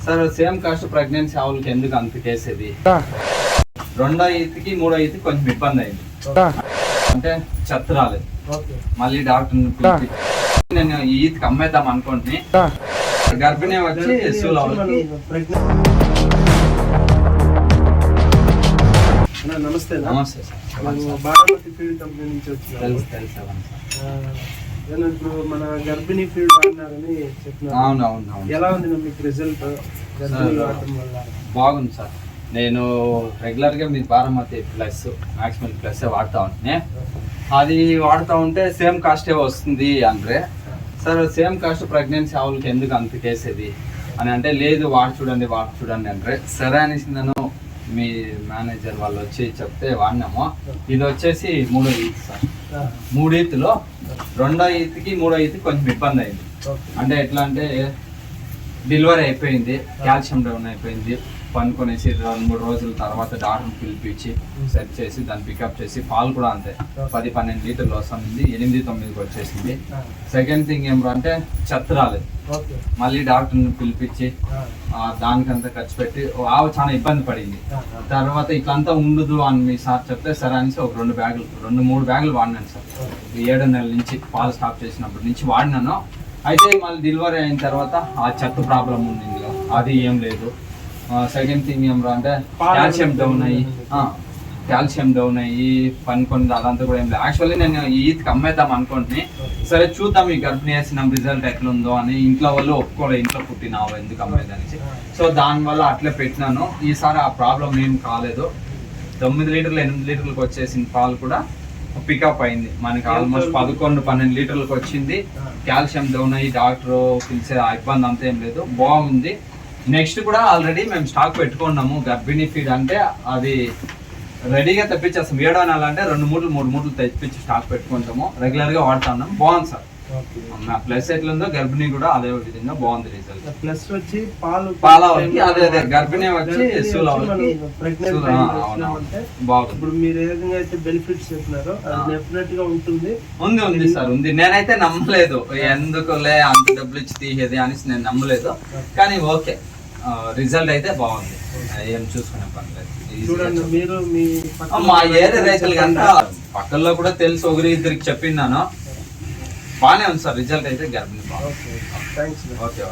Sir same cost pregnancy ఆవులకి ఎందుకు అంత కేసేది? రెండో ఈతికి మూడో ఈతికి కొంచెం ఇబ్బంది అయింది, అంటే చెత్త రాలేదు. మళ్ళీ డాక్టర్ని పిలిచి నేను ఈ ఈతికి అమ్మేద్దాం అనుకుంటుని, గర్భిణీ వచ్చి నమస్తే. నమస్తే సార్. బారామతి ఫీల్డ్ కంపెనీ నుంచి వచ్చాను. ఇప్పుడు మన గర్భిణీ ఫీల్డ్ వాడినారని చెప్తున్నారు. అవునవును. ఎలా ఉంది మీకు రిజల్ట్? బాగుంది సార్. నేను రెగ్యులర్ గా మీ బారామతి ప్లస్ మాక్సిమం ప్లస్ వాడుతా ఉంటే అది వాడుతూ ఉంటే సేమ్ కాస్టే వస్తుంది అంటే, సార్ సేమ్ కాస్ట్ ప్రెగ్నెన్సీ ఆవులకి ఎందుకు అంత కేసేది అని అంటే, లేదు వాడు చూడండి అంటే సరే అనేసి నేను మీ మేనేజర్ వాళ్ళు వచ్చి చెప్తే వాడినాము. ఇది వచ్చేసి మూడో ఈత్ సార్. మూడు ఈత్లో రెండో ఈత్కి మూడో ఈత్కి కొంచెం ఇబ్బంది అయింది. అంటే ఎట్లా అంటే డెలివరీ అయిపోయింది, కాల్షియం డౌన్ అయిపోయింది, పనుకొనేసి 2-3 రోజుల తర్వాత డాక్టర్ని పిలిపించి సెట్ చేసి దాన్ని పికప్ చేసి పాలు కూడా అంతే 10-12 లీటర్లు వస్తుంది, 8-9కి వచ్చేసింది. సెకండ్ థింగ్ ఏమంటే చెత్త రాలేదు. మళ్ళీ డాక్టర్ని పిలిపించి దానికంతా ఖర్చు పెట్టి ఆవు చాలా ఇబ్బంది పడింది. తర్వాత ఇట్లంతా ఉండదు అని మీ సార్ చెప్తే సరే అనేసి ఒక 2-3 బ్యాగులు వాడినాను సార్. 7 నెలల నుంచి పాలు స్టాప్ చేసినప్పటి నుంచి వాడినాను. అయితే మళ్ళీ డెలివరీ అయిన తర్వాత ఆ చెత్త ప్రాబ్లం ఉంది, అది ఏం లేదు. సెకండ్ థింగ్ ఏమరా అంటే కాల్షియం డౌన్ అయ్యి పనుకొని అదంతా కూడా ఏం లేదు. యాక్చువల్లీ నేను ఈత్కి అమ్మేద్దాం అనుకుంటుని, సరే చూద్దాం ఈ గర్భిణీ వేసిన రిజల్ట్ ఎట్లుందో అని. ఇంట్లో వాళ్ళు ఒప్పుకోలేదు, ఇంట్లో పుట్టినావు ఎందుకు అమ్మేదానికి. సో దానివల్ల అట్లే పెట్టినాను. ఈసారి ఆ ప్రాబ్లం ఏం కాలేదు. 9 లీటర్లు 8 లీటర్లకు వచ్చేసిన పాలు కూడా పికప్ అయింది. మనకి ఆల్మోస్ట్ 11-12 లీటర్లకు వచ్చింది. కాల్షియం డౌన్ అయ్యి డాక్టర్ పిలిచే ఇబ్బంది అంతా ఏం లేదు, బాగుంది. నెక్స్ట్ కూడా ఆల్రెడీ మేము స్టాక్ పెట్టుకున్నాము. గర్భిణీ ఫీడ్ అంటే అది రెడీగా తెప్పించేస్తాం. 7వ నెల అంటే 2-3 మూటలు తెప్పించి స్టాక్ పెట్టుకుంటాము. రెగ్యులర్ గా వాడుతా ఉన్నాం. బాగుంది సార్. ప్లస్ ఎట్లుందో గర్భిణీ కూడా అదే విధంగా బాగుంది రిజల్ట్. ప్లస్ వచ్చి పాలు అదే గర్భిణీ వచ్చి బాగుంది. ఇప్పుడు మీరు ఏ విధంగా అయితే బెనిఫిట్స్ చెప్పినారో అది డెఫినెట్ గా ఉంటుంది. ఉంది సార్, ఉంది. నేనైతే నమ్మలేదు, ఎందుకులే అంత డబ్బులు ఇచ్చి తీసేది అనేసి నేను నమ్మలేదు. కానీ ఓకే, రిజల్ట్ అయితే బాగుంది, ఏం చూసుకునే పని లేదు. చూడండి, మీరు మా ఏరియా రైతులకి అంతా పక్కల్లో కూడా తెలుసు, 1-2 చెప్పిందాను. బాగానే ఉంది సార్ రిజల్ట్ అయితే. గర్భిణీ బాగుంది. థ్యాంక్స్. ఓకే.